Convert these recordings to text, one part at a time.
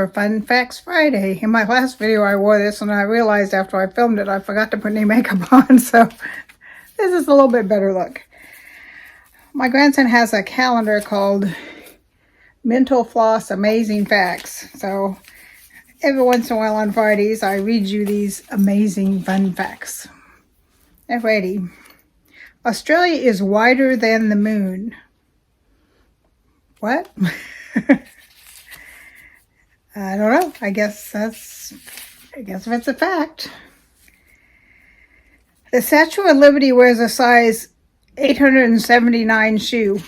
for Fun Facts Friday. In my last video I wore this and I realized after I filmed it I forgot to put any makeup on, so this is a little bit better look. My grandson has a calendar called Mental Floss Amazing Facts. So every once in a while on Fridays I read you these amazing fun facts. Alrighty. Australia is wider than the moon. What? I don't know. I guess if it's a fact. The Statue of Liberty wears a size 879 shoe.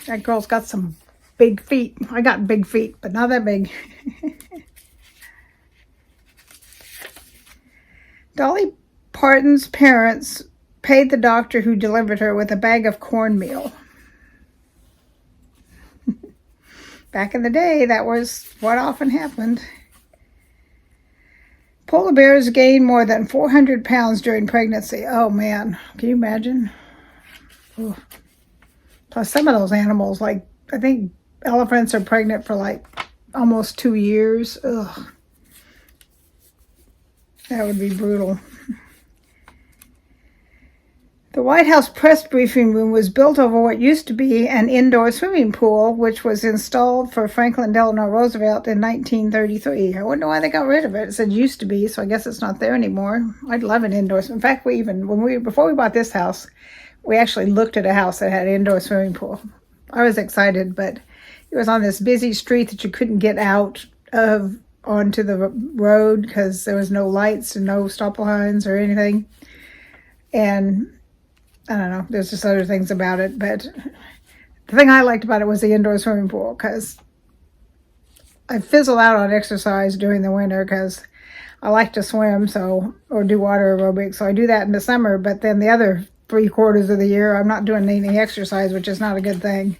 That girl's got some big feet. I got big feet, but not that big. Dolly Parton's parents paid the doctor who delivered her with a bag of cornmeal. Back in the day, that was what often happened. Polar bears gain more than 400 pounds during pregnancy. Oh, man. Can you imagine? Ooh. Plus, some of those animals, like, I think elephants are pregnant for, like, almost 2 years. Ugh. That would be brutal. The White House press briefing room was built over what used to be an indoor swimming pool, which was installed for Franklin Delano Roosevelt in 1933. I wonder why they got rid of it. It said used to be, so I guess it's not there anymore. I'd love an indoor. In fact, before we bought this house, we actually looked at a house that had an indoor swimming pool. I was excited, but it was on this busy street that you couldn't get out of onto the road because there was no lights and no stop signs or anything. And I don't know, there's just other things about it, but the thing I liked about it was the indoor swimming pool, because I fizzle out on exercise during the winter because I like to swim, or do water aerobics, so I do that in the summer, but then the other 3/4 of the year I'm not doing any exercise, which is not a good thing.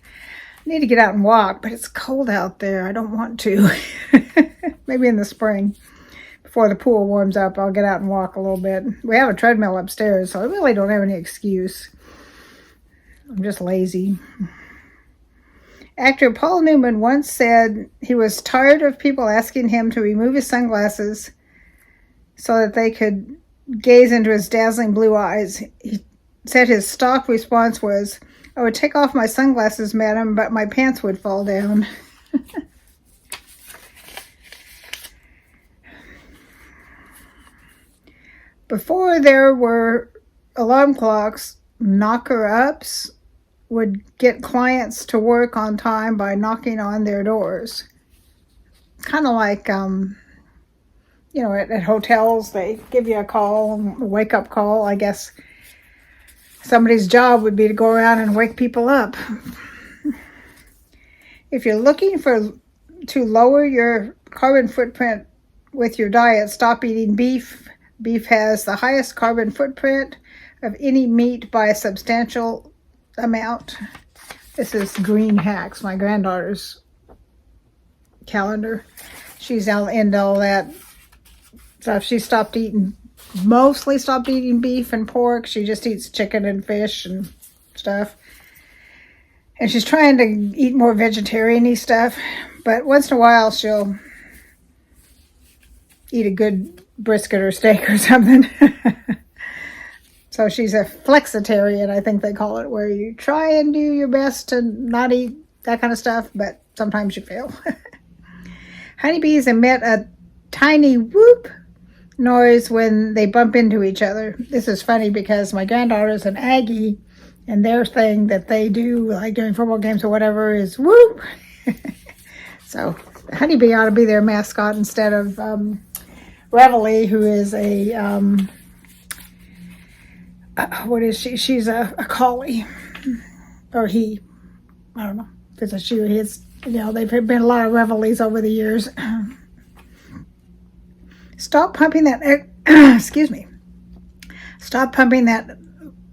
I need to get out and walk, but it's cold out there. I don't want to. Maybe in the spring. Before the pool warms up, I'll get out and walk a little bit. We have a treadmill upstairs, so I really don't have any excuse. I'm just lazy. Actor Paul Newman once said he was tired of people asking him to remove his sunglasses so that they could gaze into his dazzling blue eyes. He said his stock response was, "I would take off my sunglasses, madam, but my pants would fall down." Before there were alarm clocks, knocker-ups would get clients to work on time by knocking on their doors. Kind of like, at hotels, they give you a call, a wake-up call. I guess somebody's job would be to go around and wake people up. If you're looking to lower your carbon footprint with your diet, stop eating beef. Beef has the highest carbon footprint of any meat by a substantial amount. This is Green Hacks, my granddaughter's calendar. She's into all that stuff. She mostly stopped eating beef and pork. She just eats chicken and fish and stuff. And she's trying to eat more vegetarian-y stuff. But once in a while, she'll eat a good brisket or steak or something. So she's a flexitarian, I think they call it, where you try and do your best to not eat that kind of stuff, but sometimes you fail. Honeybees emit a tiny whoop noise when they bump into each other. This is funny because my granddaughter's an Aggie, and their thing that they do, like during football games or whatever, is whoop. So the honeybee ought to be their mascot instead of Reveille, who is what is she? She's a collie, or he. I don't know if it's a she or he. They've been a lot of Reveilles over the years. Stop pumping that. Excuse me. Stop pumping that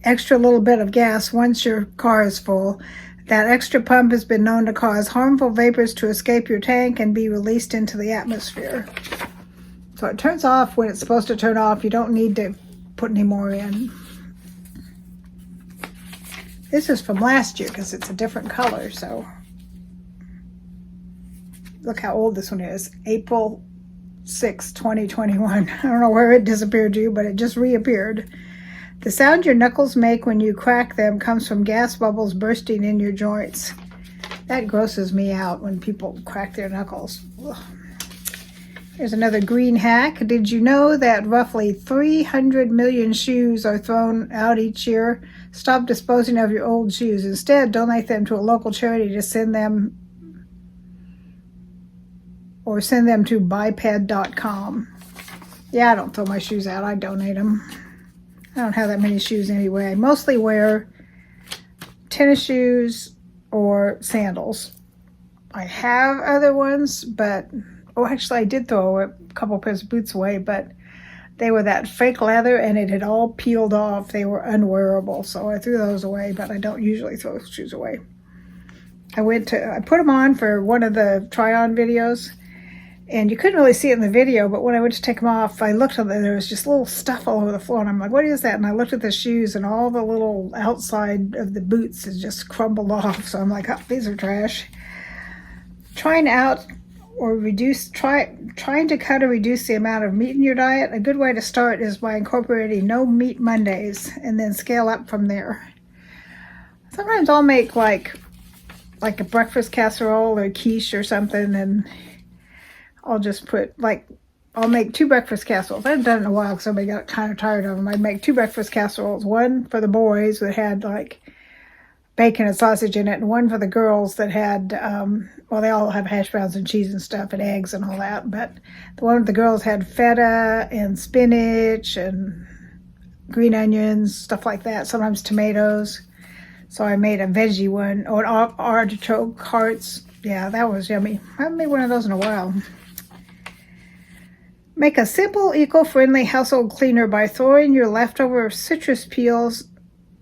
extra little bit of gas once your car is full. That extra pump has been known to cause harmful vapors to escape your tank and be released into the atmosphere. So it turns off when it's supposed to turn off. You don't need to put any more in. This is from last year because it's a different color, so Look how old this one is. April 6, 2021. I don't know where it disappeared to, but it just reappeared. The sound your knuckles make when you crack them comes from gas bubbles bursting in your joints. That grosses me out when people crack their knuckles. Ugh. Here's another green hack. Did you know that roughly 300 million shoes are thrown out each year? Stop disposing of your old shoes. Instead, donate them to a local charity to send them to biped.com. Yeah, I don't throw my shoes out. I donate them. I don't have that many shoes anyway. I mostly wear tennis shoes or sandals. I have other ones, but actually I did throw a couple pairs of boots away, but they were that fake leather and it had all peeled off. They were unwearable, so I threw those away, but I don't usually throw shoes away. I put them on for one of the try-on videos, and you couldn't really see it in the video, but when I went to take them off, I looked at them, there was just little stuff all over the floor, and I'm like, what is that? And I looked at the shoes, and all the little outside of the boots has just crumbled off, so I'm like, oh, these are trash. Trying to cut or reduce the amount of meat in your diet, a good way to start is by incorporating no meat Mondays and then scale up from there. Sometimes I'll make like a breakfast casserole or quiche or something, and I'll just I'll make 2 breakfast casseroles. I haven't done it in a while because somebody got kind of tired of them. I'd make 2 breakfast casseroles, one for the boys that had like bacon and sausage in it, and one for the girls that had, they all have hash browns and cheese and stuff and eggs and all that, but the one with the girls had feta and spinach and green onions, stuff like that, sometimes tomatoes. So I made a veggie one, or artichoke hearts. Yeah, that was yummy. I haven't made one of those in a while. Make a simple, eco-friendly household cleaner by throwing your leftover citrus peels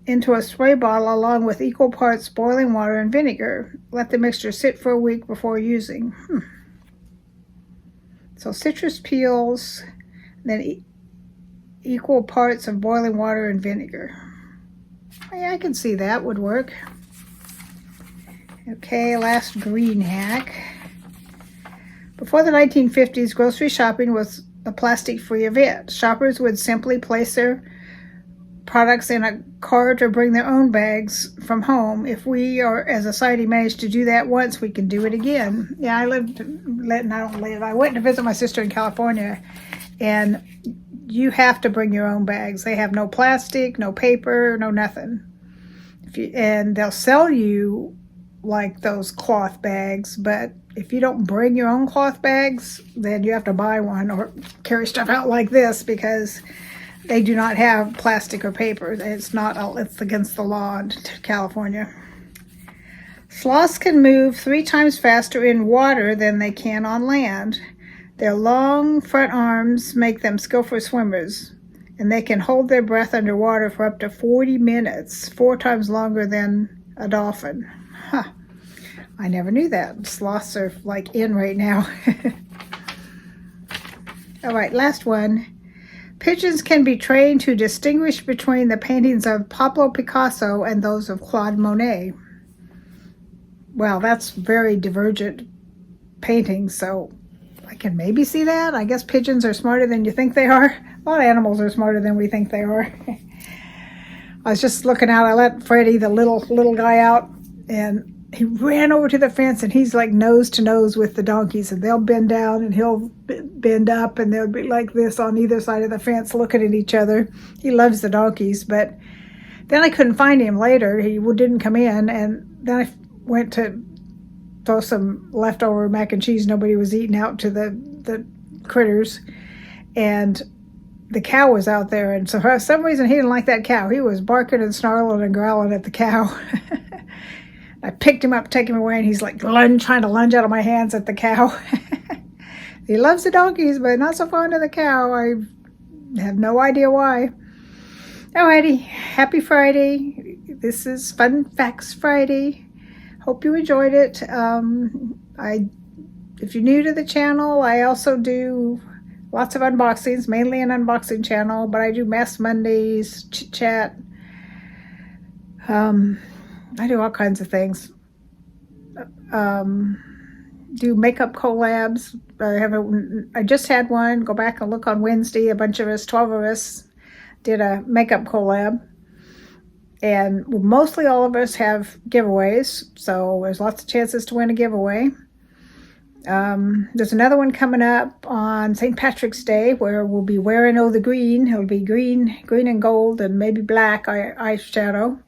into a spray bottle along with equal parts boiling water and vinegar. Let the mixture sit for a week before using. So citrus peels, then equal parts of boiling water and vinegar. Yeah, I can see that would work. Okay, last green hack. Before the 1950s, grocery shopping was a plastic-free event. Shoppers would simply place their products in a cart or bring their own bags from home. If we are, as a society, managed to do that once, we can do it again. Yeah, I went to visit my sister in California, and you have to bring your own bags. They have no plastic, no paper, no nothing. And they'll sell you like those cloth bags, but if you don't bring your own cloth bags, then you have to buy one or carry stuff out like this, because they do not have plastic or paper. It's against the law in California. Sloths can move 3 times faster in water than they can on land. Their long front arms make them skillful swimmers, and they can hold their breath underwater for up to 40 minutes, 4 times longer than a dolphin. Huh. I never knew that. Sloths are like in right now. All right, last one. Pigeons can be trained to distinguish between the paintings of Pablo Picasso and those of Claude Monet. Well, that's very divergent paintings, so I can maybe see that. I guess pigeons are smarter than you think they are. A lot of animals are smarter than we think they are. I was just looking out. I let Freddie, the little guy, out, and he ran over to the fence, and he's like nose to nose with the donkeys, and they'll bend down and he'll bend up, and they'll be like this on either side of the fence looking at each other. He loves the donkeys. But then I couldn't find him later. He didn't come in, and then I went to throw some leftover mac and cheese nobody was eating out to the critters, and the cow was out there, and so for some reason he didn't like that cow. He was barking and snarling and growling at the cow. I picked him up, take him away, and he's like trying to lunge out of my hands at the cow. He loves the donkeys, but not so fond of the cow. I have no idea why. Alrighty, happy Friday. This is Fun Facts Friday. Hope you enjoyed it. If you're new to the channel, I also do lots of unboxings, mainly an unboxing channel, but I do Mess Mondays, Chit Chat. I do all kinds of things. do makeup collabs. I just had one. Go back and look on Wednesday. A bunch of us, 12 of us, did a makeup collab. And mostly all of us have giveaways, so there's lots of chances to win a giveaway. There's another one coming up on St. Patrick's Day where we'll be wearing the green. It'll be green and gold and maybe black eyeshadow.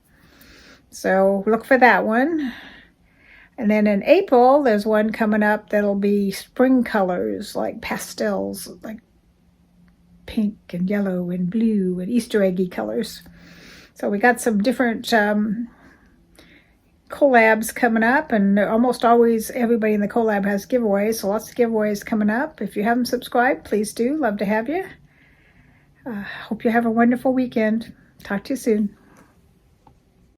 So look for that one. And then in April, there's one coming up that'll be spring colors, like pastels, like pink and yellow and blue and Easter eggy colors. So we got some different collabs coming up, and almost always everybody in the collab has giveaways, so lots of giveaways coming up. If you haven't subscribed, please do. Love to have you. Hope you have a wonderful weekend. Talk to you soon.